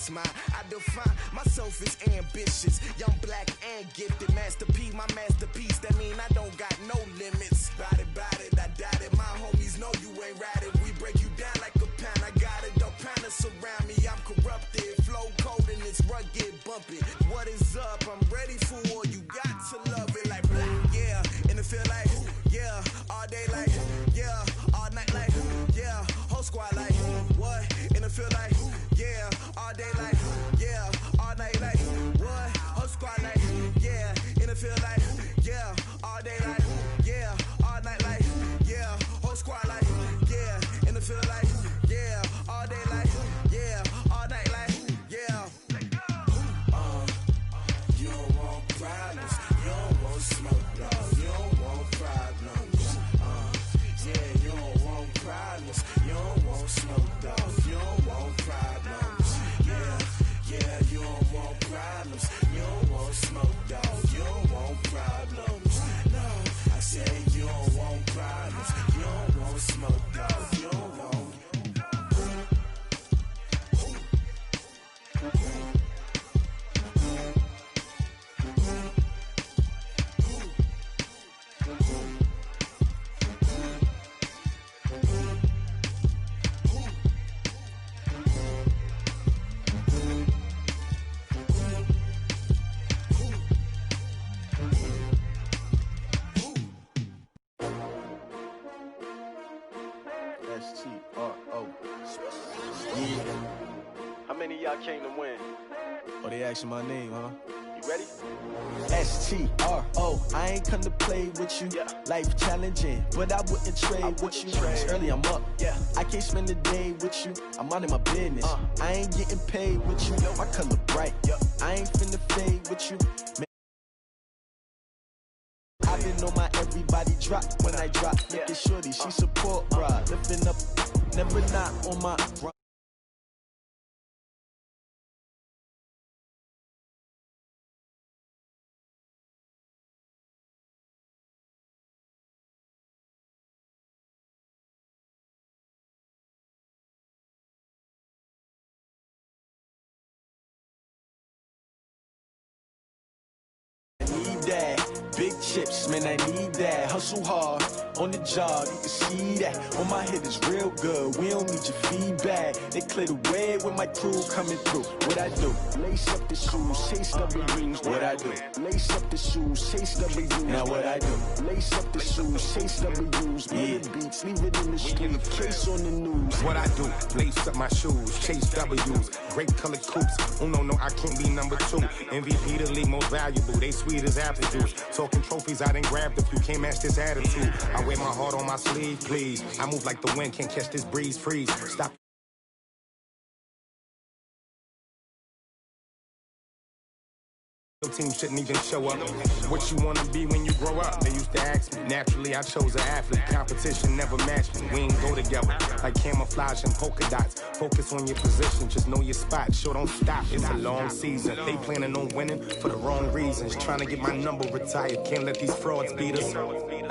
is mine. I define myself as ambitious, young, black, and gifted. Master P, my masterpiece. That mean I don't got no limits. Bout it, I doubt it. My homies know you ain't ratted. We break you down like a pound. I got it, dog pounders surround me. I'm corrupted, flow cold and it's rugged, bumping. What is up? I'm ready for war. You got to love it like black, yeah. And it feel like, yeah. All day like, yeah. All night like, yeah. Whole squad like, what? And it feel like, yeah. All day like, yeah. All night like, what? Whole squad like, yeah. And it feel like, yeah. All day like, yeah. All night like, yeah. Whole squad like, yeah. And it feel like, yeah. All day like, yeah. All night like, yeah. You don't want problems. You don't want smoke, dog. You don't want problems. Yeah, you don't want problems. You don't want smoke, dog. You don't want problems. Yeah, you don't want problems. You don't want smoke, dog. You don't want problems. No, I said you don't want problems. You don't want smoke, dog. You don't want. S-T-R-O. Yeah. How many of y'all came to win? Oh, they asking my name, huh? You ready? S-T-R-O. I ain't come to play with you. Yeah. Life challenging, but I wouldn't trade with you. It's early, I'm up. Yeah. I can't spend a day with you. I'm out of my business. I ain't getting paid with you. My color bright. I ain't finna fade with you. I been on my everybody drop when I drop. Look at shorty, she support, bruh. Lifting up, never not on my. Need that. Big chips, man, I need that. Hustle hard, on the job, you can see that. On my head is real good, we don't need your feedback. They clear the way with my crew coming through. What I do? Lace up the shoes, chase W's. What I do? Lace up the shoes, chase W's. Now what I do? Lace up the shoes, chase W's. Yeah. Beats, leave it in the street, case on the news. What I do? Lace up my shoes, chase W's. Great colored coops. Oh no, I can't be number 2. MVP the league most valuable. They sweet as apple juice. Talking trophies, I done grabbed a few. Can't match this attitude. I wear my heart on my sleeve, please. I move like the wind, can't catch this breeze, freeze. Stop. Your team shouldn't even show up. What you wanna be when you grow up? They used to ask me. Naturally, I chose an athlete. Competition never matched me. We ain't go together. Like camouflage and polka dots. Focus on your position, just know your spot. Sure, don't stop. It's a long season. They planning on winning for the wrong reasons. Trying to get my number retired. Can't let these frauds beat us.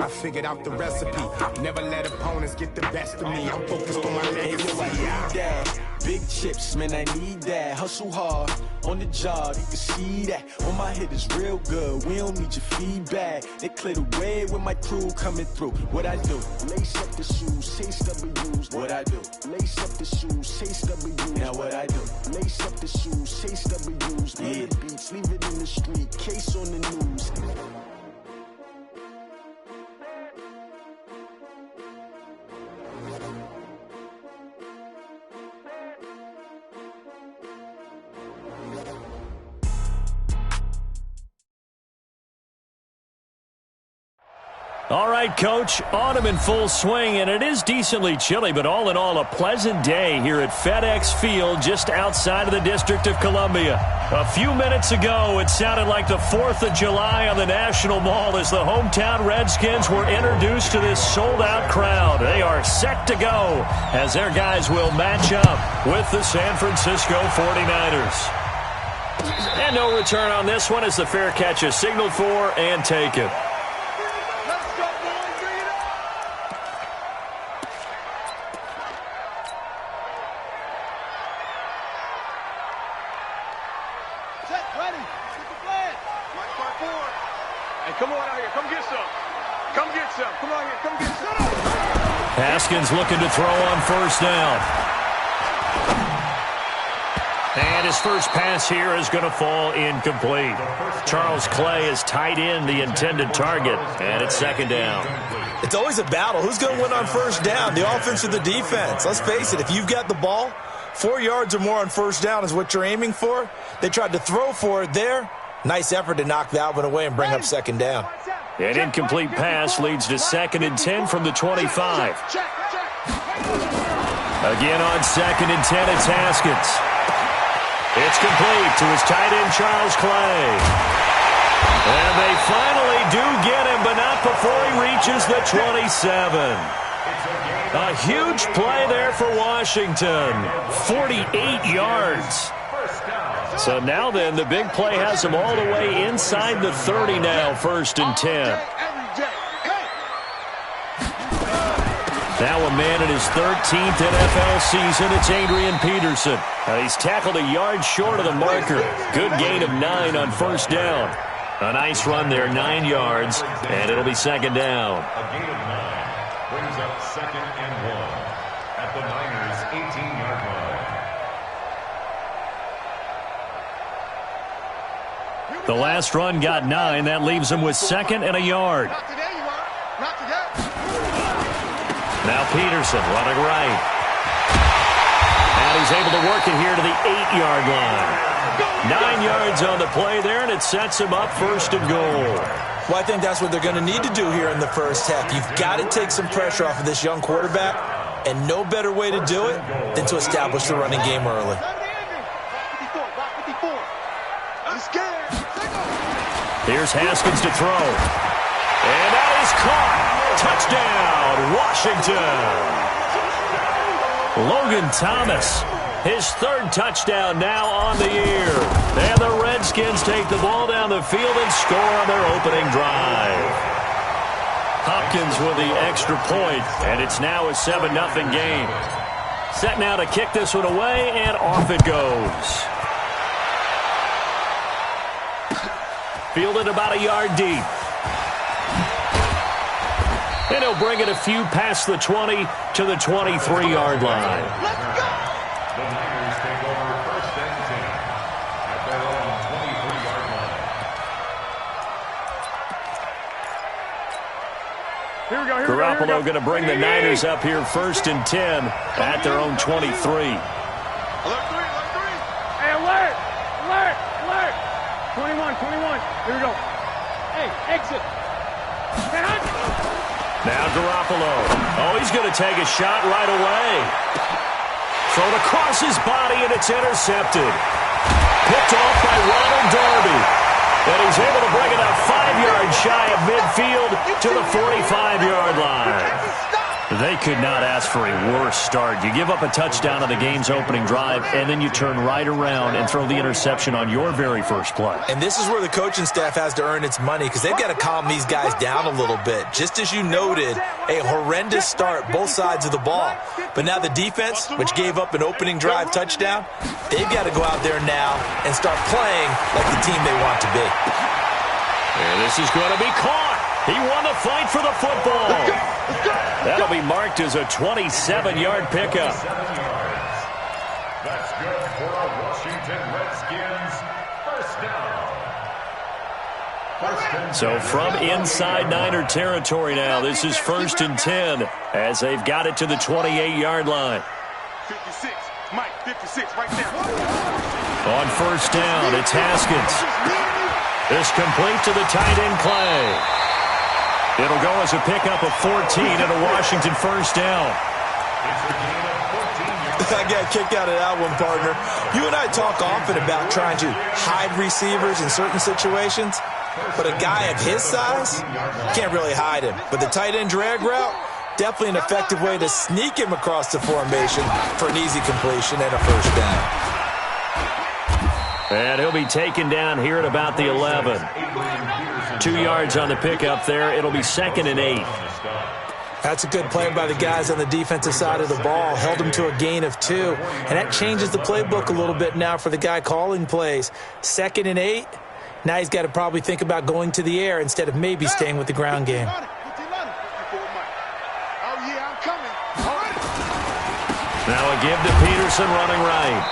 I figured out the recipe. Never let opponents get the best of me. I'm focused on my legacy. Big chips, man, I need that. Hustle hard, on the job, you can see that. On my head is real good, we don't need your feedback. They clear the way with my crew coming through. What I do? Lace up the shoes, chase W's. What I do? Lace up the shoes, chase W's. Now what I do? Lace up the shoes, chase W's. Yeah. Beats, leave it in the street, case on the news. All right, Coach, autumn in full swing, and it is decently chilly, but all in all, a pleasant day here at FedEx Field just outside of the District of Columbia. A few minutes ago, it sounded like the 4th of July on the National Mall as the hometown Redskins were introduced to this sold-out crowd. They are set to go as their guys will match up with the San Francisco 49ers. And no return on this one as the fair catch is signaled for and taken. Hey, come on out here. Come get some. Come get some. Come on here. Come get some. Haskins looking to throw on first down. And his first pass here is going to fall incomplete. Charles Clay is tight in the intended target, and it's second down. It's always a battle. Who's going to win on first down, the offense or the defense? Let's face it, if you've got the ball, 4 yards or more on first down is what you're aiming for. They tried to throw for it there. Nice effort to knock that one away and bring up second down. An incomplete pass leads to 2nd and 10 from the 25. Again on 2nd and 10, it's Haskins. It's complete to his tight end, Charles Clay. And they finally do get him, but not before he reaches the 27. A huge play there for Washington. 48 yards. So now then, the big play has him all the way inside the 30 now, 1st and 10. Now a man in his 13th NFL season, it's Adrian Peterson. He's tackled a yard short of the marker. Good gain of 9 on first down. A nice run there, 9 yards, and it'll be second down. A gain of 9 brings up 2nd and 1 at the Niners' 18-yard line. The last run got 9. That leaves him with 2nd and a yard. Not today, you are. Not today. Now Peterson running right. And he's able to work it here to the 8-yard line. 9 yards on the play there, and it sets him up 1st and goal. Well, I think that's what they're going to need to do here in the first half. You've got to take some pressure off of this young quarterback, and no better way to do it than to establish the running game early. Here's Haskins to throw. And that is caught. Touchdown, Washington. Logan Thomas, his 3rd touchdown now on the year. And the Redskins take the ball down the field and score on their opening drive. Hopkins with the extra point, and it's now a 7-0 game. Set now to kick this one away, and off it goes. Fielded about a yard deep. And he'll bring it a few past the 20 to the 23-yard line. Let's go! The Niners take over 1st and 10 at their own 23-yard line. Here we go, Garoppolo going to bring the Niners up here 1st and 10 at their own 23. Alert 3, alert 3. Hey, alert, alert, alert. 21. Here we go. Hey, exit. Now Garoppolo. Oh, he's going to take a shot right away. Thrown across his body, and it's intercepted. Picked off by Ronald Darby. And he's able to bring it up 5 yards shy of midfield to the 45-yard line. They could not ask for a worse start. You give up a touchdown on the game's opening drive, and then you turn right around and throw the interception on your very first play. And this is where the coaching staff has to earn its money, because they've got to calm these guys down a little bit. Just as you noted, a horrendous start, both sides of the ball. But now the defense, which gave up an opening drive touchdown, they've got to go out there now and start playing like the team they want to be. And this is going to be caught. He won the fight for the football. That'll be marked as a 27-yard pickup. 7 yards. That's good for a Washington Redskins first down. So from inside Niner territory now, this is 1st and 10 as they've got it to the 28-yard line. 56, Mike, 56, right there. On first down, it's Haskins. It's complete to the tight end, Clay. It'll go as a pickup of 14 and a Washington first down. I got a kick out of that one, partner. You and I talk often about trying to hide receivers in certain situations, but a guy of his size, can't really hide him. But the tight end drag route, definitely an effective way to sneak him across the formation for an easy completion and a first down. And he'll be taken down here at about the 11. 2 yards on the pickup there. It'll be 2nd and 8. That's a good play by the guys on the defensive side of the ball. Held him to a gain of 2. And that changes the playbook a little bit now for the guy calling plays. 2nd and 8. Now he's got to probably think about going to the air instead of maybe staying with the ground game. Now a give to Peterson running right.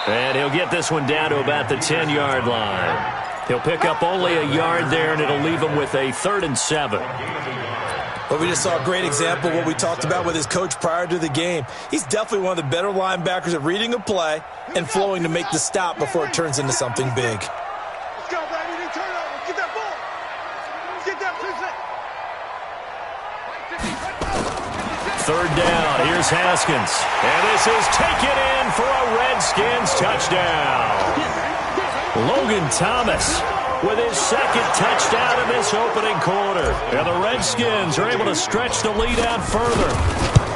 And he'll get this one down to about the 10-yard line. He'll pick up only a yard there, and it'll leave him with a 3rd and 7. But we just saw a great example of what we talked about with his coach prior to the game. He's definitely one of the better linebackers at reading a play and flowing to make the stop before it turns into something big. Let's go, baby. Turn over. Get that ball. Let's get that position. 3rd down. Here's Haskins. And this is taken in for a Redskins touchdown. Logan Thomas with his 2nd touchdown in this opening quarter. And the Redskins are able to stretch the lead out further.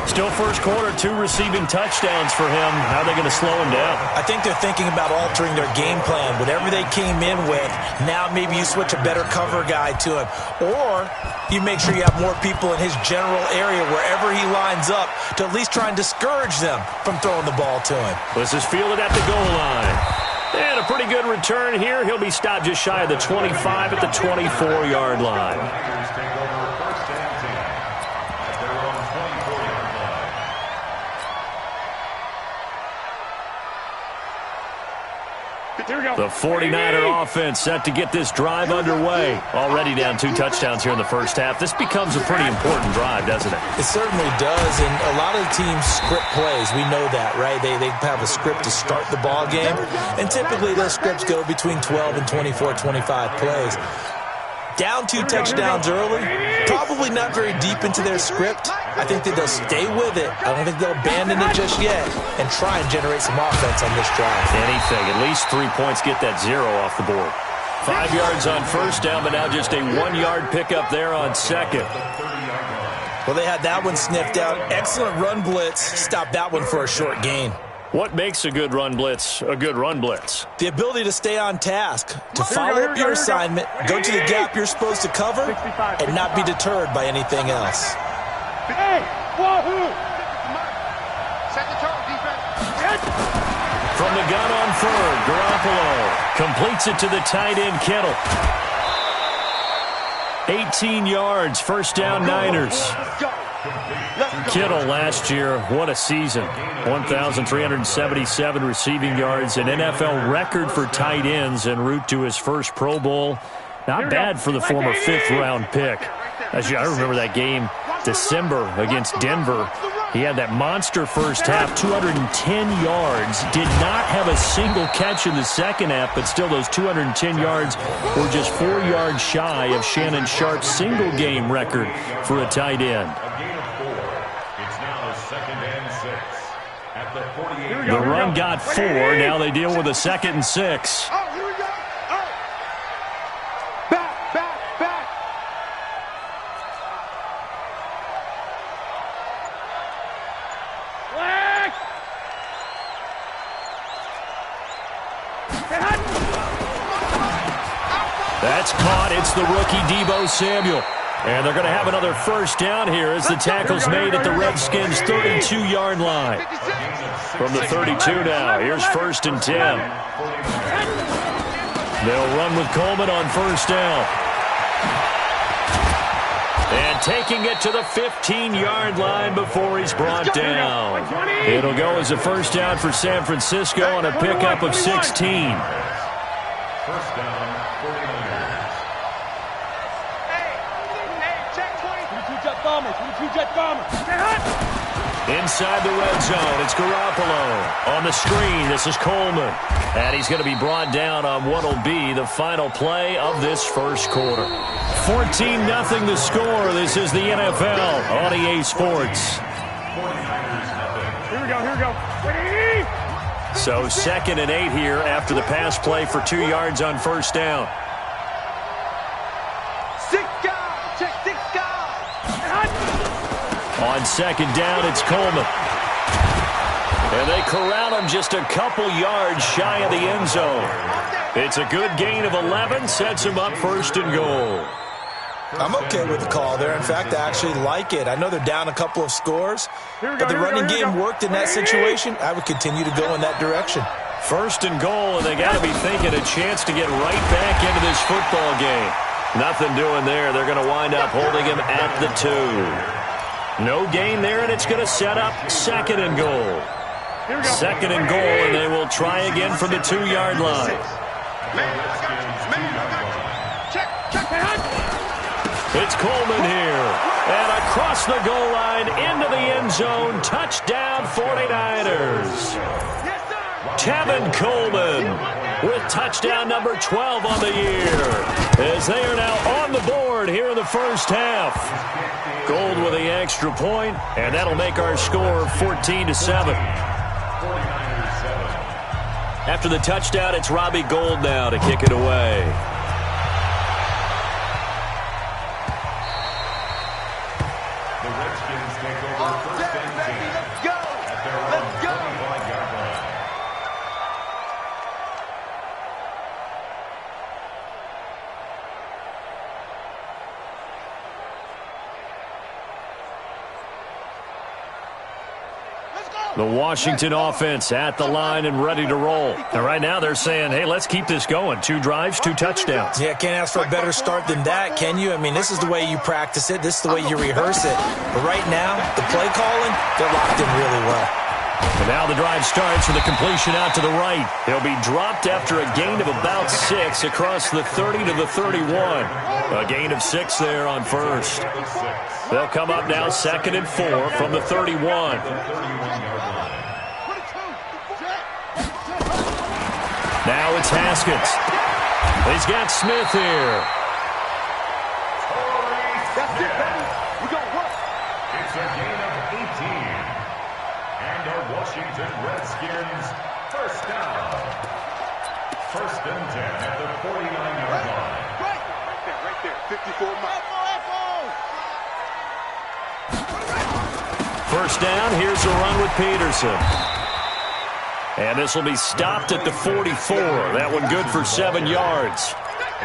Still first quarter, 2 receiving touchdowns for him. How are they going to slow him down? I think they're thinking about altering their game plan. Whatever they came in with, now maybe you switch a better cover guy to him. Or you make sure you have more people in his general area wherever he lines up to at least try and discourage them from throwing the ball to him. This is fielded at the goal line. And a pretty good return here. He'll be stopped just shy of the 25 at the 24-yard line. The 49er offense set to get this drive underway. Already down 2 touchdowns here in the first half. This becomes a pretty important drive, doesn't it? It certainly does, and a lot of teams script plays. We know that, right? They have a script to start the ball game, and typically those scripts go between 12 and 24, 25 plays. Down 2 touchdowns early, probably not very deep into their script. I think that they'll stay with it. I don't think they'll abandon it just yet and try and generate some offense on this drive. Anything. At least 3 points get that 0 off the board. 5 yards on first down, but now just a 1-yard pickup there on 2nd. Well, they had that one sniffed out. Excellent run blitz. Stopped that one for a short gain. What makes a good run blitz a good run blitz? The ability to stay on task, to follow up your assignment, go to the gap you're supposed to cover, and not be deterred by anything else. Hey, wahoo! Set the tone, defense. From the gun on 3rd, Garoppolo completes it to the tight end, Kittle. 18 yards, first down, Niners. Kittle last year, what a season. 1,377 receiving yards, an NFL record for tight ends en route to his first Pro Bowl. Not bad for the former 5th-round pick. I remember that game, December, against Denver. He had that monster first half, 210 yards. Did not have a single catch in the second half, but still those 210 yards were just 4 yards shy of Shannon Sharp's single-game record for a tight end. The run got 4. Now they deal with a 2nd and 6. Oh, here we go. Oh. Back. Flag. That's caught. It's the rookie Deebo Samuel. And they're going to have another first down here as the tackle's made at the Redskins' 32-yard line. From the 32 now, here's 1st and 10. They'll run with Coleman on first down. And taking it to the 15-yard line before he's brought down. It'll go as a first down for San Francisco on a pickup of 16. First down, 49ers. Hey, check 20. 22 jet bombers. 22 jet bombers. Inside the red zone, it's Garoppolo. On the screen, this is Coleman. And he's going to be brought down on what will be the final play of this first quarter. 14-0 the score. This is the NFL on EA Sports. Here we go. Ready? So 2nd and 8 here after the pass play for 2 yards on first down. 6 guys. Check 6 guys. On 2nd down, it's Coleman. And they corral him just a couple yards shy of the end zone. It's a good gain of 11, sets him up 1st and goal. I'm okay with the call there. In fact, I actually like it. I know they're down a couple of scores, but the running game worked in that situation. I would continue to go in that direction. First and goal, and they got to be thinking a chance to get right back into this football game. Nothing doing there. They're going to wind up holding him at the 2. No gain there, and it's going to set up second and goal. Second and goal, and they will try again from the 2-yard line. It's Coleman here, and across the goal line into the end zone. Touchdown 49ers. Tevin Coleman with touchdown number 12 on the year, as they are now on the board here in the first half. Gold with the extra point, and that'll make our score 14-7. After the touchdown, it's Robbie Gould now to kick it away. The Redskins take over first and 10 at their own 25-yard line. The Washington offense at the line and ready to roll. And right now they're saying, hey, let's keep this going. 2 drives, 2 touchdowns. Yeah, can't ask for a better start than that, can you? I mean, this is the way you practice it. This is the way you rehearse it. But right now, the play calling, they're locked in really well. And now the drive starts with a completion out to the right. He'll be dropped after a gain of about 6 across the 30 to the 31. A gain of 6 there on first. They'll come up now second and 4 from the 31. Now it's Haskins. He's got Smith here. It's a gain of 18. And a Washington Redskins first down. First and 10 at the 49-yard line. Right there, 54 miles. First down, here's a run with Peterson. And this will be stopped at the 44. That one good for 7 yards.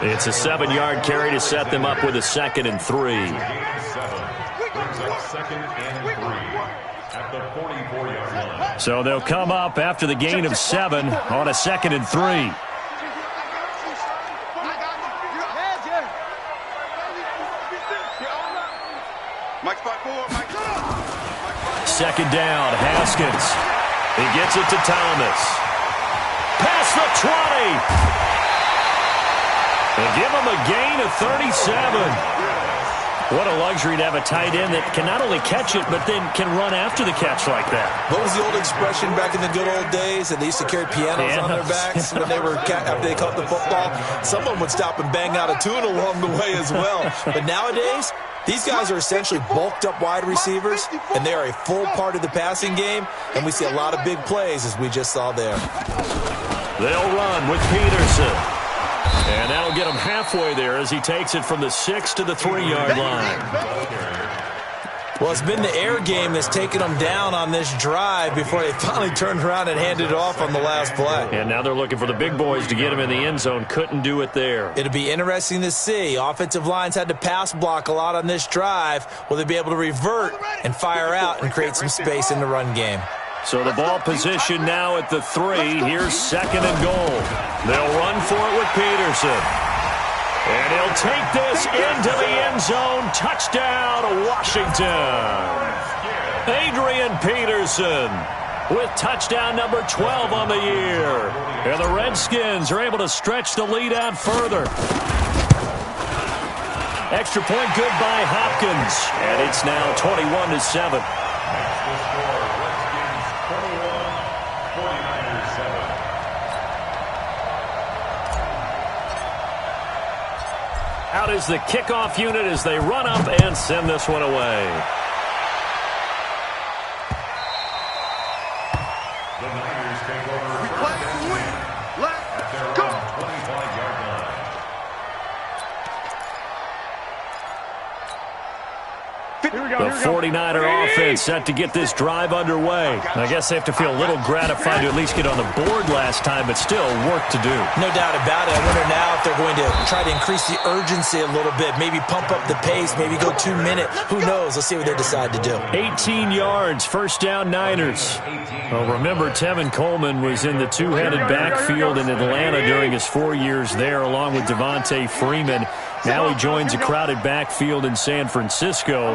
It's a 7-yard carry to set them up with a second and 3. Brings up second and 3 at the 44-yard line. So they'll come up after the gain of 7 on a second and 3. Second down, Haskins. He gets it to Thomas. Past the 20. They give him a gain of 37. What a luxury to have a tight end that can not only catch it, but then can run after the catch like that. What was the old expression back in the good old days that they used to carry pianos on their backs when they were after they caught the football? Someone would stop and bang out a tune along the way as well. But nowadays, these guys are essentially bulked up wide receivers, and they are a full part of the passing game, and we see a lot of big plays as we just saw there. They'll run with Peterson. And that'll get him halfway there as he takes it from the 6 to the 3-yard line. Well, it's been the air game that's taken them down on this drive before they finally turned around and handed it off on the last play. And now they're looking for the big boys to get him in the end zone. Couldn't do it there. It'll be interesting to see. Offensive lines had to pass block a lot on this drive. Will they be able to revert and fire out and create some space in the run game? So the ball position now at the 3. Here's second and goal. They'll run for it with Peterson. And he'll take this into the end zone. Touchdown, Washington. Adrian Peterson with touchdown number 12 on the year. And the Redskins are able to stretch the lead out further. Extra point good by Hopkins. And it's now 21-7. Out is the kickoff unit as they run up and send this one away. The Niners take over first and 10 at their own 25-yard line. The 49er offense set to get this drive underway. I guess they have to feel a little gratified to at least get on the board last time, but still work to do. No doubt about it. I wonder now if they're going to try to increase the urgency a little bit, maybe pump up the pace, maybe go 2 minute. Who knows? Let's see what they decide to do. 18 yards, first down Niners. Well, remember, Tevin Coleman was in the two-headed backfield in Atlanta during his 4 years there, along with Devontae Freeman. Now he joins a crowded backfield in San Francisco.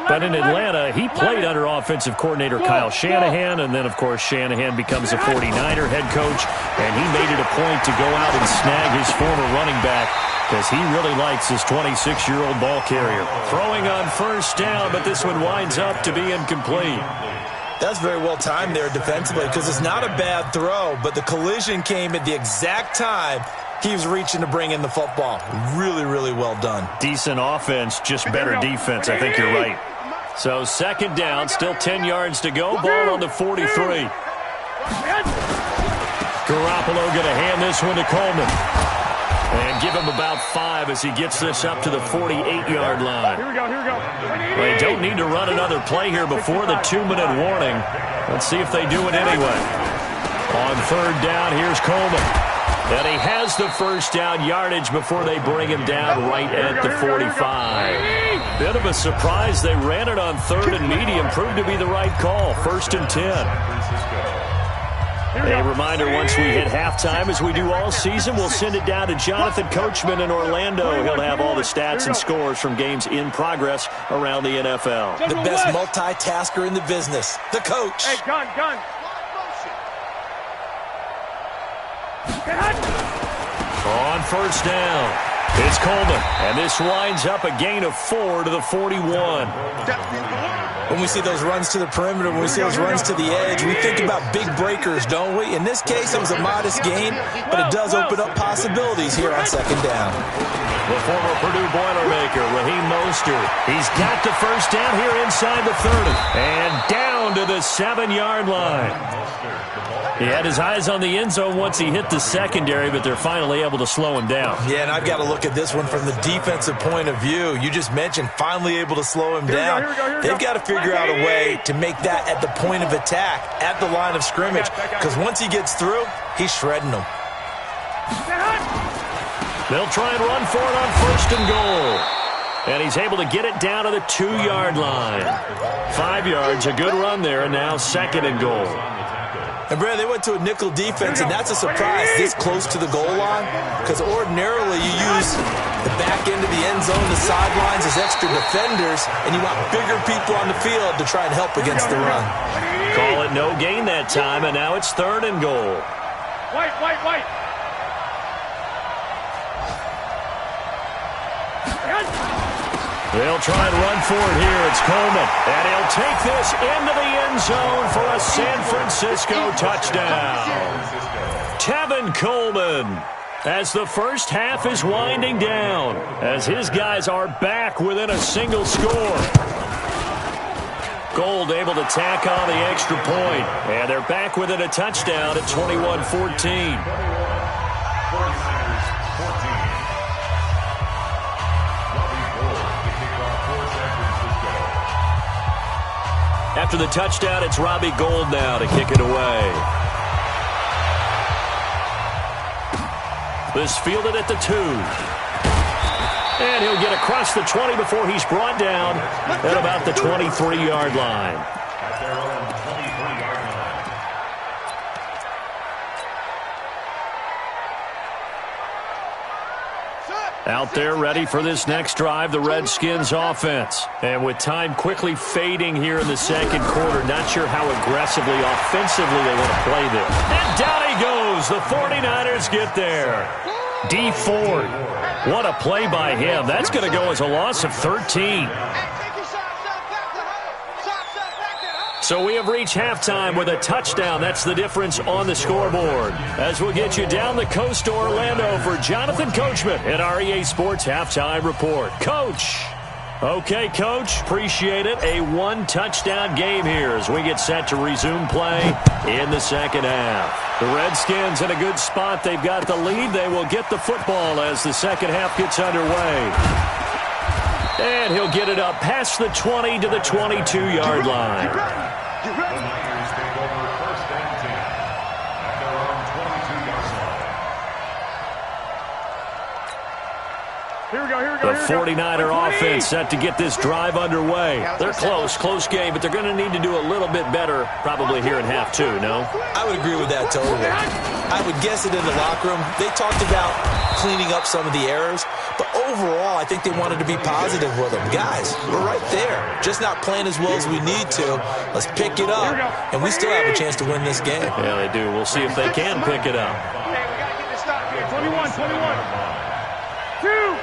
But in Atlanta, he played under offensive coordinator Kyle Shanahan, and then, of course, Shanahan becomes a 49er head coach, and he made it a point to go out and snag his former running back because he really likes his 26-year-old ball carrier. Throwing on first down, but this one winds up to be incomplete. That's very well timed there defensively because it's not a bad throw, but the collision came at the exact time he was reaching to bring in the football. Really, really well done. Decent offense, just better defense. I think you're right. So second down, still 10 yards to go. Ball on the 43. Garoppolo going to hand this one to Coleman. And give him about 5 as he gets this up to the 48-yard line. Here we go. They don't need to run another play here before the 2-minute warning. Let's see if they do it anyway. On third down, here's Coleman. And he has the first down yardage before they bring him down right at the 45. Bit of a surprise. They ran it on third and medium. Proved to be the right call. First and 10. A reminder, once we hit halftime, as we do all season, we'll send it down to Jonathan Coachman in Orlando. He'll have all the stats and scores from games in progress around the NFL. The best multitasker in the business, the coach. Hey, gun. On first down, it's Coleman, and this winds up a gain of 4 to the 41. When we see those runs to the perimeter, when we see those runs to the edge, we think about big breakers, don't we? In this case, it was a modest gain, but it does open up possibilities here on second down. The former Purdue Boilermaker, Raheem Mostert. He's got the first down here inside the 30. And down to the 7-yard line. He had his eyes on the end zone once he hit the secondary, but they're finally able to slow him down. Yeah, and I've got to look at this one from the defensive point of view. You just mentioned finally able to slow him down. They've got to figure out a way to make that at the point of attack, at the line of scrimmage, because once he gets through, he's shredding them. They'll try and run for it on first and goal. And he's able to get it down to the 2-yard line. 5 yards, a good run there, and now second and goal. And, Brad, they went to a nickel defense, and that's a surprise this close to the goal line because ordinarily you use the back end of the end zone, the sidelines as extra defenders, and you want bigger people on the field to try and help against the run. Call it no gain that time, and now it's third and goal. White. They'll try and run for it here. It's Coleman. And he'll take this into the end zone for a San Francisco touchdown. Tevin Coleman, as the first half is winding down, as his guys are back within a single score. Gold able to tack on the extra point. And they're back within a touchdown at 21-14. After the touchdown, it's Robbie Gould now to kick it away. This fielded at the 2. And he'll get across the 20 before he's brought down at about the 23-yard line. Out there ready for this next drive, the Redskins offense. And with time quickly fading here in the second quarter, not sure how aggressively, offensively they want to play this. And down he goes. The 49ers get there. D Ford. What a play by him. That's going to go as a loss of 13. So we have reached halftime with a touchdown. That's the difference on the scoreboard. As we'll get you down the coast to Orlando for Jonathan Coachman at our EA Sports Halftime Report. Coach. Okay, Coach. Appreciate it. A one-touchdown game here as we get set to resume play in the second half. The Redskins in a good spot. They've got the lead. They will get the football as the second half gets underway. And he'll get it up past the 20 to the 22-yard line. The Niners take over first and 10 at their own 22-yard line. Here we go. The 49er offense set to get this drive underway. They're close game, but they're going to need to do a little bit better probably here in half two, no? I would agree with that totally. I would guess it in the locker room. They talked about cleaning up some of the errors, but overall, I think they wanted to be positive with them. Guys, we're right there. Just not playing as well as we need to. Let's pick it up, and we still have a chance to win this game. Yeah, they do. We'll see if they can pick it up. Hey, we got to get this stop here. 21. 2.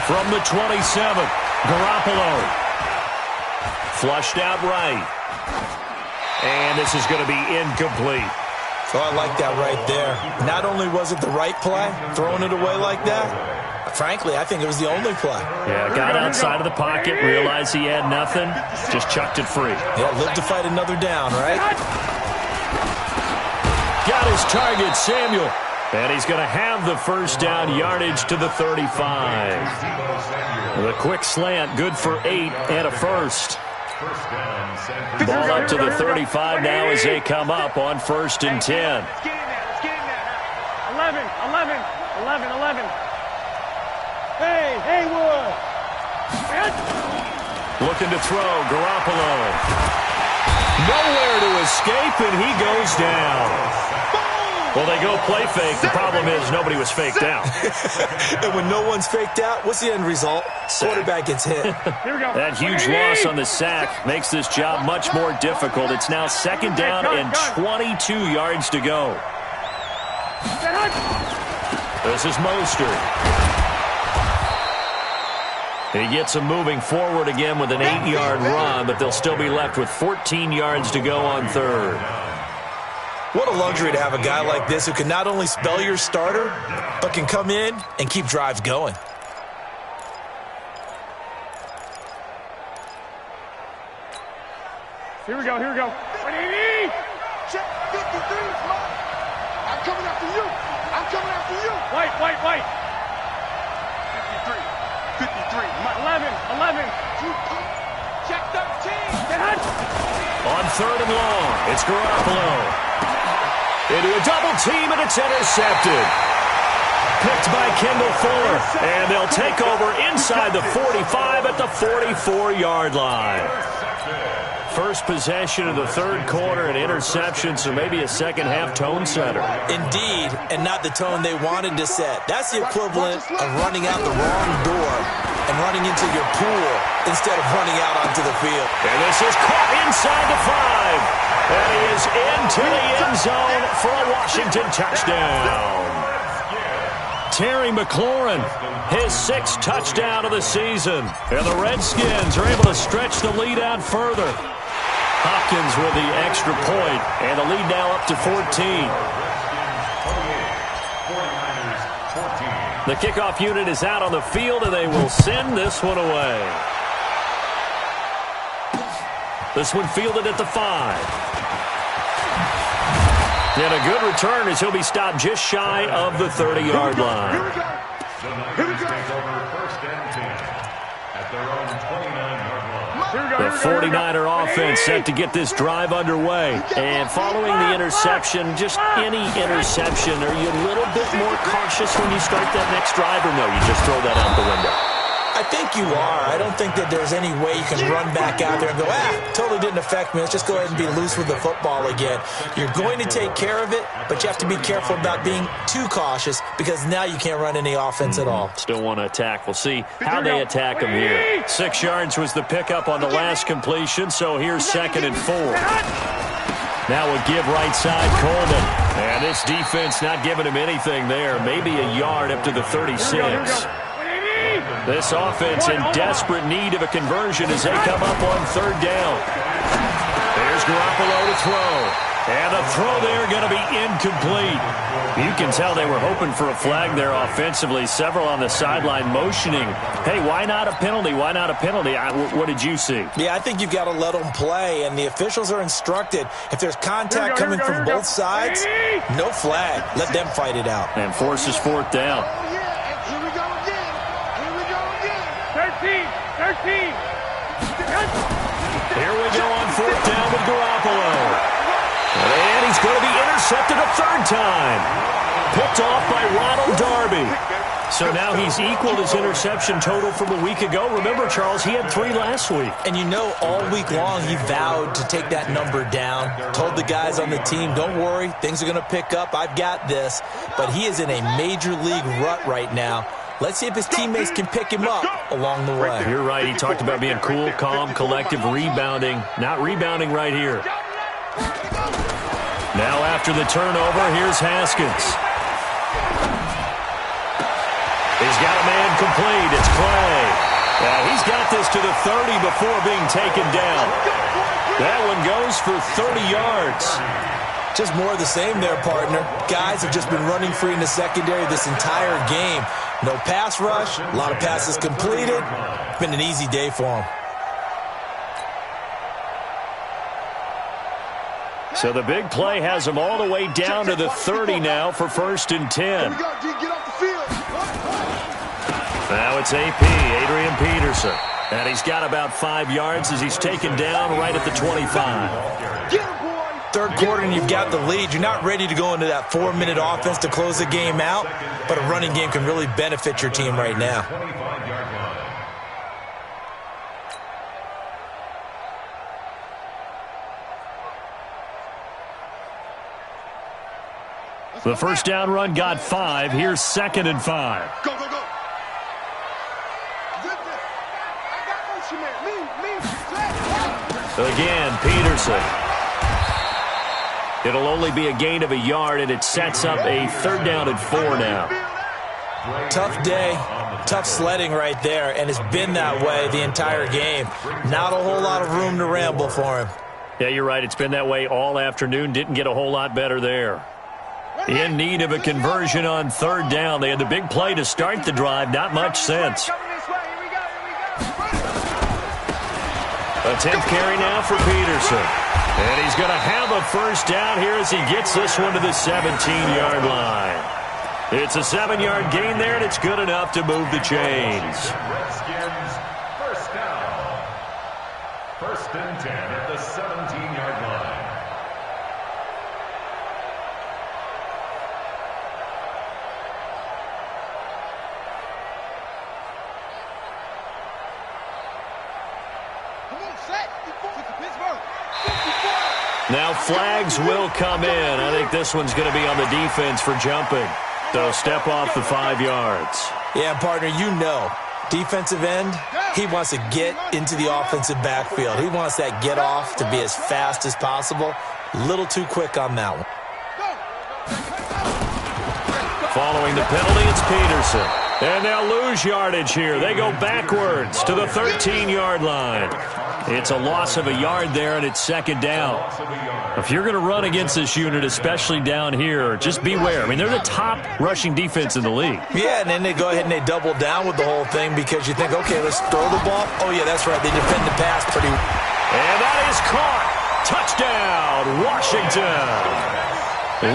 From the 27, Garoppolo. Flushed out right. And this is going to be incomplete. So I like that right there. Not only was it the right play, throwing it away like that, frankly, I think it was the only play. Yeah, got outside of the pocket, realized he had nothing, just chucked it free. Yeah, live to fight another down, right? Got his target, Samuel. And he's going to have the first down, yardage to the 35. The quick slant, good for 8 and a first. Ball up to the 35 now as they come up on first and 10. Let's get in there. 11. Hey, Haywood. Looking to throw, Garoppolo. Nowhere to escape, and he goes down. Well, they go play fake. The problem is nobody was faked out. And when no one's faked out, what's the end result? Quarterback gets hit. Here we go. That huge loss on the sack makes this job much more difficult. It's now second down and 22 yards to go. This is Mostert. He gets them moving forward again with an 8-yard run, but they'll still be left with 14 yards to go on third. What a luxury to have a guy like this who can not only spell your starter, but can come in and keep drives going. Here we go. Check 53 is mine. I'm coming after you. White. 53. 11. Check 13. On third and long, it's Garoppolo. Into a double team, and it's intercepted. Picked by Kendall Fuller, and they'll take over inside the 45 at the 44-yard line. First possession of the third quarter, an interception, so maybe a second-half tone setter. Indeed, and not the tone they wanted to set. That's the equivalent of running out the wrong door and running into your pool instead of running out onto the field. And this is caught inside the 5. And he is into the end zone for a Washington touchdown. Terry McLaurin, his 6th touchdown of the season. And the Redskins are able to stretch the lead out further. Hopkins with the extra point, and the lead now up to 14. The kickoff unit is out on the field, and they will send this one away. This one fielded at the 5. And a good return as he'll be stopped just shy of the 30-yard line. The Niners take over first and 10 at their own 29-yard line. The 49er offense set to get this drive underway. And following the interception, just any interception, are you a little bit more cautious when you start that next drive, or no, you just throw that out the window? I think you are. I don't think that there's any way you can run back out there and go, totally didn't affect me. Let's just go ahead and be loose with the football again. You're going to take care of it, but you have to be careful about being too cautious because now you can't run any offense at all. Still want to attack. We'll see how they attack them here. 6 yards was the pickup on the last completion, so here's 2nd and 4. Now a give right side, Coleman. And this defense not giving him anything there. Maybe a yard up to the 36. This offense in desperate need of a conversion as they come up on third down. There's Garoppolo to throw. And the throw there going to be incomplete. You can tell they were hoping for a flag there offensively. Several on the sideline motioning. Hey, why not a penalty? Why not a penalty? What did you see? Yeah, I think you've got to let them play, and the officials are instructed. If there's contact coming from both sides, no flag. Let them fight it out. And forces fourth down. Oh, yeah. Here we go again. Here we go again. 13. Here we go on fourth down with Garoppolo. And he's going to be intercepted a third time. Picked off by Ronald Darby. So now he's equaled his interception total from a week ago. Remember, Charles, he had 3 last week. And you know, all week long he vowed to take that number down. Told the guys on the team, don't worry, things are going to pick up. I've got this. But he is in a major league rut right now. Let's see if his teammates can pick him up along the way. You're right. He talked about being cool, calm, collective, rebounding. Not rebounding right here. Now after the turnover, here's Haskins. He's got a man complete. It's Clay. He's got this to the 30 before being taken down. That one goes for 30 yards. Just more of the same there, partner. Guys have just been running free in the secondary this entire game. No pass rush, a lot of passes completed. Been an easy day for them. So the big play has him all the way down to the 30 now for 1st and 10. Now it's AP, Adrian Peterson. And he's got about 5 yards as he's taken down right at the 25. Third quarter and you've got the lead. You're not ready to go into that 4-minute offense to close the game out, but a running game can really benefit your team right now. The first down run got 5. Here's 2nd and 5. Go, go, go. Again, Peterson. It'll only be a gain of a yard, and it sets up a 3rd down and 4 now. Tough day, tough sledding right there, and it's been that way the entire game. Not a whole lot of room to ramble for him. Yeah, you're right. It's been that way all afternoon. Didn't get a whole lot better there. In need of a conversion on 3rd down. They had the big play to start the drive. Not much sense. A 10th carry now for Peterson. And he's going to have a first down here as he gets this one to the 17-yard line. It's a 7-yard gain there, and it's good enough to move the chains. Redskins, first down. 1st and 10 at the 17-yard line. Now flags will come in. I think this one's going to be on the defense for jumping. So step off the 5 yards. Yeah, partner, you know, defensive end, he wants to get into the offensive backfield. He wants that get off to be as fast as possible. A little too quick on that one. Following the penalty, it's Peterson. And they'll lose yardage here. They go backwards to the 13-yard line. It's a loss of a yard there, and it's 2nd down. If you're going to run against this unit, especially down here, just beware. I mean, they're the top rushing defense in the league. Yeah, and then they go ahead and they double down with the whole thing because you think, okay, let's throw the ball. Oh, yeah, that's right. They defend the pass pretty well. And that is caught. Touchdown, Washington.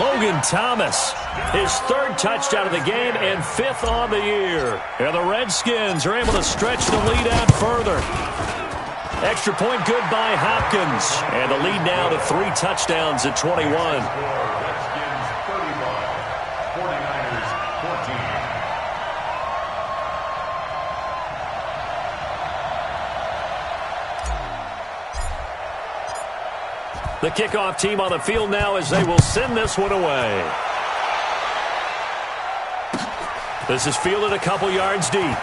Logan Thomas, his 3rd touchdown of the game and 5th on the year. And the Redskins are able to stretch the lead out further. Extra point good by Hopkins. And the lead now to 3 touchdowns at 21. Redskins 31, 49ers 14. The kickoff team on the field now as they will send this one away. This is fielded a couple yards deep.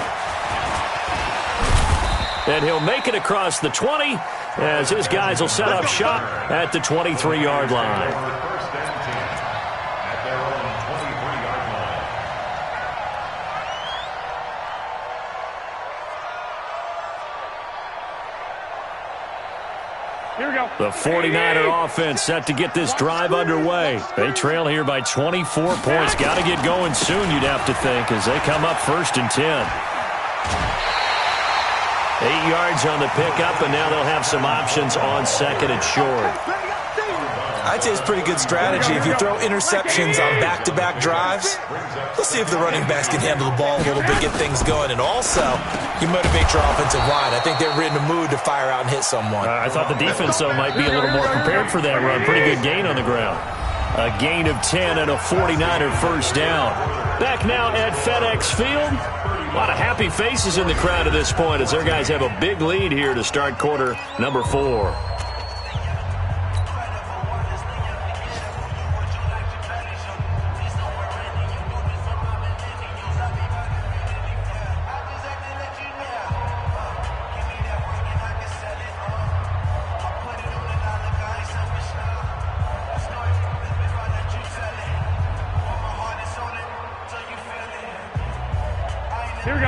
And he'll make it across the 20 as his guys will set up shop at the 23-yard line. First and 10 at their own 23-yard line. Here we go. The 49er offense set to get this drive underway. They trail here by 24 points. Got to get going soon, you'd have to think, as they come up 1st and 10. 8 yards on the pickup, and now they'll have some options on 2nd and short. I'd say it's a pretty good strategy. If you throw interceptions on back-to-back drives, let's see if the running backs can handle the ball a little bit, get things going. And also, you motivate your offensive line. I think they're in a mood to fire out and hit someone. I thought the defense, though, might be a little more prepared for that run. Pretty good gain on the ground. A gain of 10 and a 49er first down. Back now at FedEx Field. A lot of happy faces in the crowd at this point as their guys have a big lead here to start quarter number 4.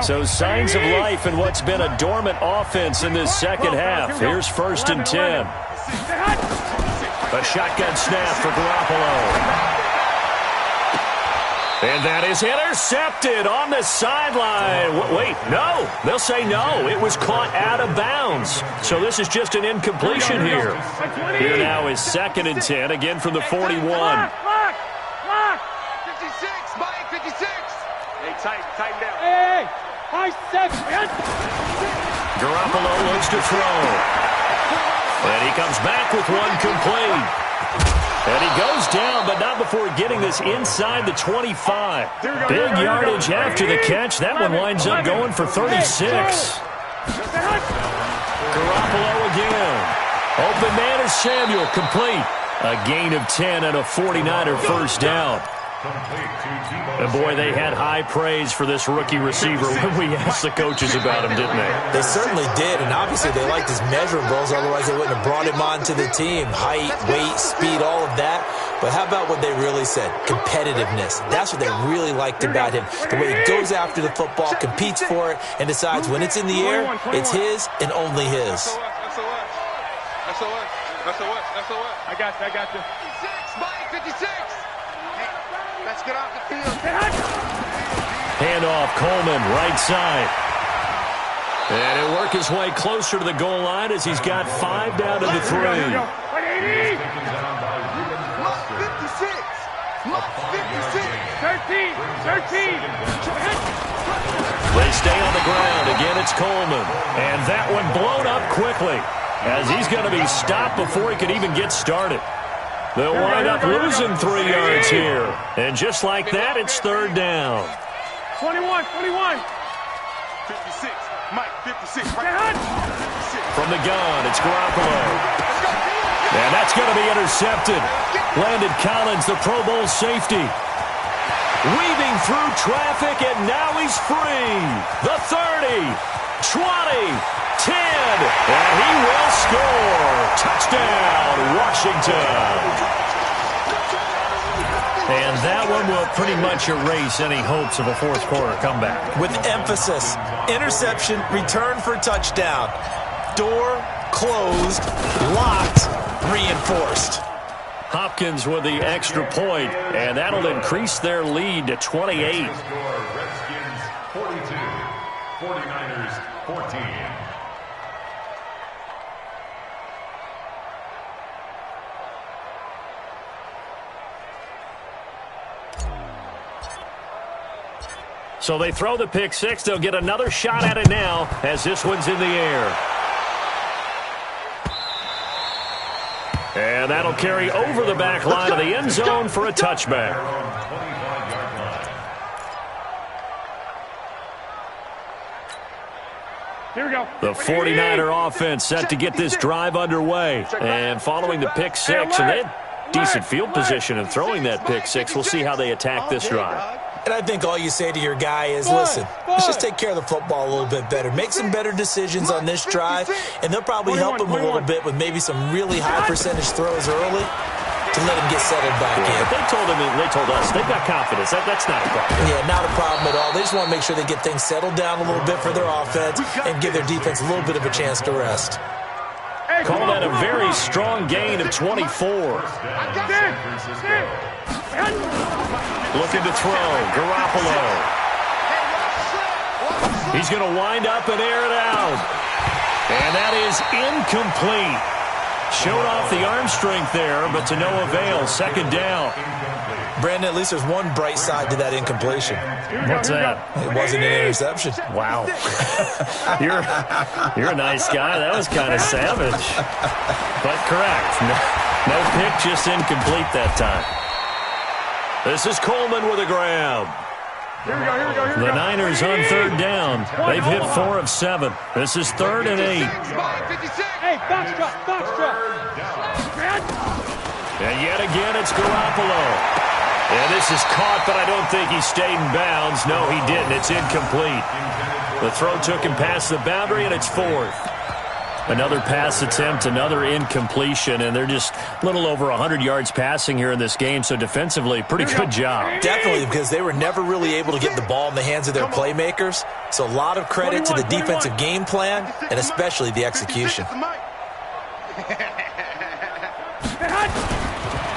So signs of life in what's been a dormant offense in this second half. Here's 1st and 10. A shotgun snap for Garoppolo. And that is intercepted on the sideline. Wait, no. They'll say no. It was caught out of bounds. So this is just an incompletion here. Here now is 2nd and 10, again from the 41. 56, Mike, 56. Hey, tighten down. Hey, high 7. Garoppolo looks to throw. And he comes back with one complete. And he goes down, but not before getting this inside the 25. Big yardage after the catch. That one winds up going for 36. Garoppolo again. Open man is Samuel, complete. A gain of 10 and a 49er first down. And boy, they had high praise for this rookie receiver when we asked the coaches about him, didn't they? They certainly did, and obviously they liked his measurables, otherwise they wouldn't have brought him onto the team. Height, weight, speed, all of that. But how about what they really said? Competitiveness. That's what they really liked about him. The way he goes after the football, competes for it, and decides when it's in the air, it's his and only his. I got you. 56, Mike, 56. Let's get off the field. Handoff, Coleman, right side. And he'll work his way closer to the goal line as he's got 5 down to the 3. 56. Mark 56. 13. They stay on the ground. Again, it's Coleman. And that one blown up quickly as he's going to be stopped before he could even get started. They'll wind up losing 3 yards here. And just like that, it's 3rd down. 21. 56. Mike, 56. From the gun, it's Garoppolo. And that's going to be intercepted. Landon Collins, the Pro Bowl safety. Weaving through traffic, and now he's free. The 30, 20, 10, and he will score. Touchdown, Washington. And that one will pretty much erase any hopes of a fourth quarter comeback. With emphasis, interception, return for touchdown. Door closed, locked, reinforced. Hopkins with the extra point, and that'll increase their lead to 28. Redskins 42, 49ers 14. So they throw the pick six. They'll get another shot at it now as this one's in the air. And that'll carry over the back line of the end zone for a touchback. Here we go. The 49er offense set to get this drive underway. And following the pick six, and they had decent field position in throwing that pick six. We'll see how they attack this drive. And I think all you say to your guy is, listen, let's just take care of the football a little bit better. Make some better decisions on this drive, and they'll probably help him a little bit with maybe some really high percentage throws early to let him get settled back in. But they told him, and they told us, they've got confidence. That's not a problem. Yeah, not a problem at all. They just want to make sure they get things settled down a little bit for their offense and give their defense a little bit of a chance to rest. Call that a very strong gain of 24. Looking to throw. Garoppolo. He's going to wind up and air it out. And that is incomplete. Showed off the arm strength there, but to no avail. Second down. Brandon, at least there's one bright side to that incompletion. What's that? It wasn't an interception. Wow. You're a nice guy. That was kind of savage. But correct. No pick, just incomplete that time. This is Coleman with a grab. Here we go. The Niners on third down. They've hit 4 of 7. This is 3rd and 8. Hey, box truck. And yet again, it's Garoppolo. And this is caught, but I don't think he stayed in bounds. No, he didn't. It's incomplete. The throw took him past the boundary, and it's 4th. Another pass attempt, another incompletion, and they're just a little over 100 yards passing here in this game, so defensively, pretty good job. Definitely, because they were never really able to get the ball in the hands of their playmakers, so a lot of credit to the defensive game plan, and especially the execution.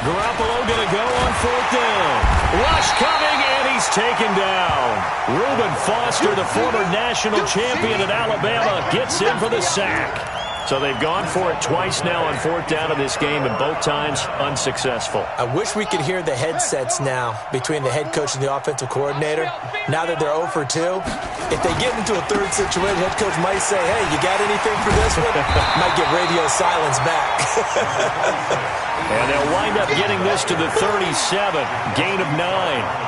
Garoppolo going to go on 4th down. Rush coming, and he's taken down. Reuben Foster, the former national champion at Alabama, gets in for the sack. So they've gone for it twice now on 4th down in this game, and both times unsuccessful. I wish we could hear the headsets now between the head coach and the offensive coordinator. Now that they're 0 for 2, if they get into a third situation, head coach might say, hey, you got anything for this one? Might get radio silence back. And they'll wind up getting this to the 37, gain of 9.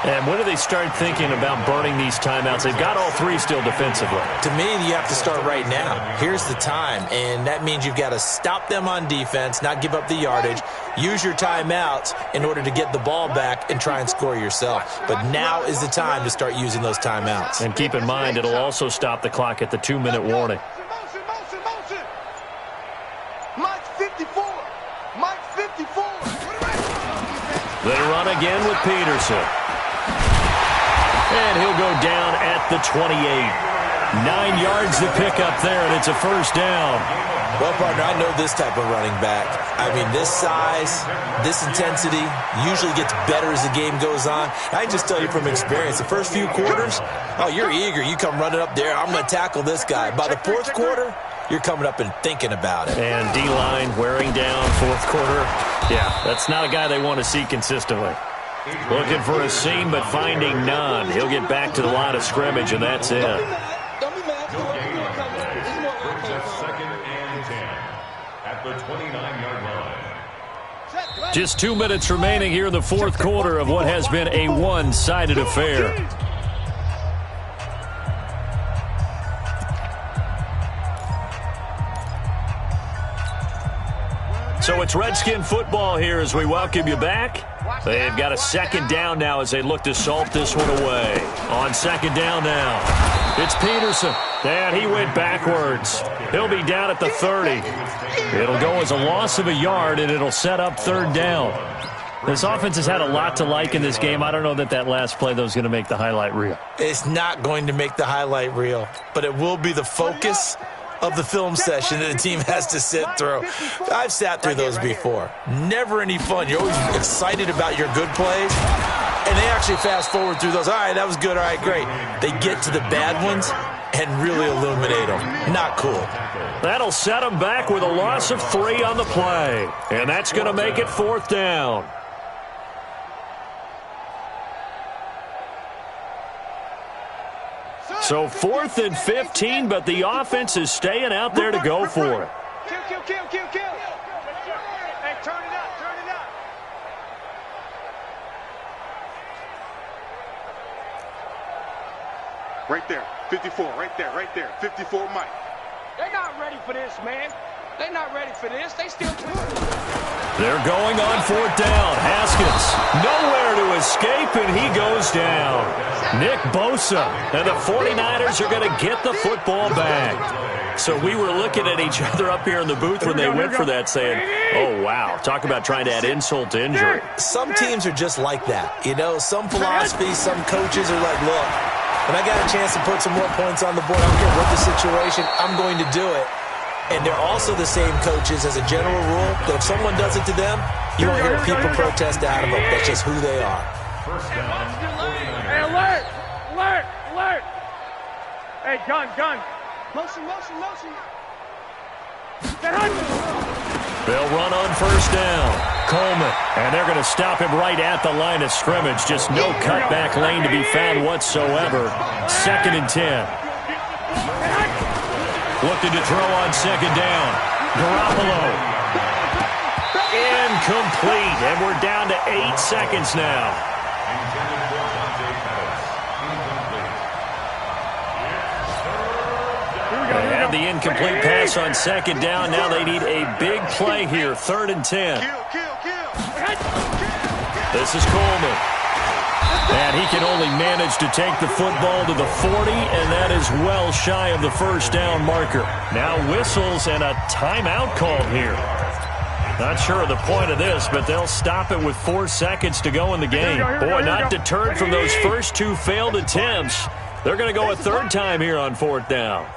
And when do they start thinking about burning these timeouts? They've got all 3 still defensively. To me, you have to start right now. Here's the time, and that means you've got to stop them on defense, not give up the yardage, use your timeouts in order to get the ball back and try and score yourself. But now is the time to start using those timeouts. And keep in mind, it'll also stop the clock at the 2-minute warning. Mike 54. They run again with Peterson. And he'll go down at the 28. 9 yards to pick up there, and it's a first down. Well, partner, I know this type of running back. I mean, this size, this intensity usually gets better as the game goes on. I can just tell you from experience, the first few quarters, oh, you're eager. You come running up there, I'm going to tackle this guy. By the 4th quarter, you're coming up and thinking about it. And D-line wearing down 4th quarter. Yeah, that's not a guy they want to see consistently. Looking for a seam, but finding none. He'll get back to the line of scrimmage, and that's it. Just 2 minutes remaining here in the 4th quarter of what has been a one-sided affair. So it's Redskin football here as we welcome you back. They've got a second down now as they look to salt this one away. On second down now, it's Peterson. And he went backwards. He'll be down at the 30. It'll go as a loss of a yard, and it'll set up 3rd down. This offense has had a lot to like in this game. I don't know that last play, though, is going to make the highlight reel. It's not going to make the highlight reel, but it will be the focus of the film session that the team has to sit through. I've sat through those before. Never any fun. You're always excited about your good plays, and they actually fast forward through those. All right, that was good. All right, great. They get to the bad ones and really illuminate them. Not cool. That'll set them back with a loss of 3 on the play, and that's going to make it 4th down. So 4th and 15, but the offense is staying out there to go for it. Kill. Hey, turn it up. Right there, 54, right there. 54, Mike. They're not ready for this, man. They're not ready for this. They still They're going on 4th down. Haskins nowhere to escape, and he goes down. Nick Bosa, and the 49ers are going to get the football back. So we were looking at each other up here in the booth when they went for that, saying, oh, wow, talk about trying to add insult to injury. Some teams are just like that. You know, some philosophies, some coaches are like, look, when I got a chance to put some more points on the board, I don't care what the situation, I'm going to do it. And they're also the same coaches as a general rule that if someone does it to them, you won't hear people protest out of them. That's just who they are. First down, 49ers. Hey, alert! Alert! Alert! Hey, gun! Motion. They'll run on first down. Coleman, and they're going to stop him right at the line of scrimmage. Just no cutback lane to be found whatsoever. 2nd and 10. Looking to throw on 2nd down. Garoppolo. Incomplete, and we're down to 8 seconds now. Intended for Dante Pettis. Incomplete. They have the incomplete pass on 2nd down. Now they need a big play here. 3rd and 10. This is Coleman. And he can only manage to take the football to the 40, and that is well shy of the first down marker. Now whistles and a timeout called here. Not sure of the point of this, but they'll stop it with 4 seconds to go in the game. Boy, not deterred from those first 2 failed attempts. They're going to go a 3rd time here on 4th down.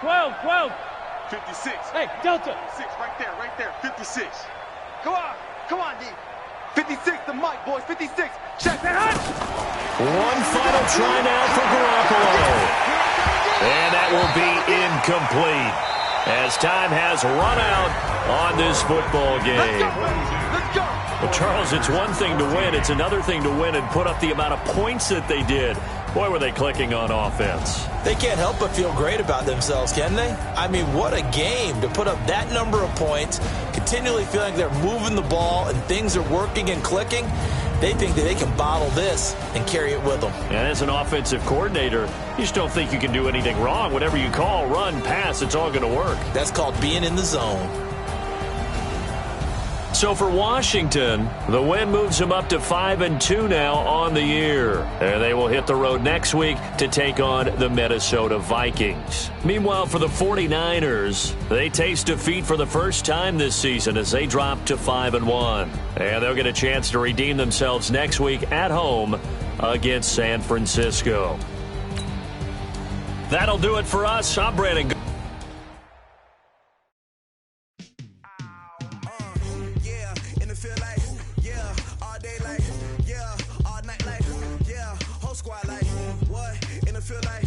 12. 56. Hey, Delta. 6, right there. 56. Come on, D. 56, the mic, boys. 56. Check that. One final try now for Garoppolo. And that will be incomplete as time has run out on this football game. Let's go. Well, Charles, it's one thing to win. It's another thing to win and put up the amount of points that they did. Boy, were they clicking on offense. They can't help but feel great about themselves, can they? I mean, what a game to put up that number of points, continually feeling they're moving the ball and things are working and clicking. They think that they can bottle this and carry it with them. And as an offensive coordinator, you just don't think you can do anything wrong. Whatever you call, run, pass, it's all going to work. That's called being in the zone. So for Washington, the win moves them up to 5-2 now on the year. And they will hit the road next week to take on the Minnesota Vikings. Meanwhile, for the 49ers, they taste defeat for the first time this season as they drop to 5-1. And they'll get a chance to redeem themselves next week at home against San Francisco. That'll do it for us. I'm Brandon. Squad like, what? In the field like,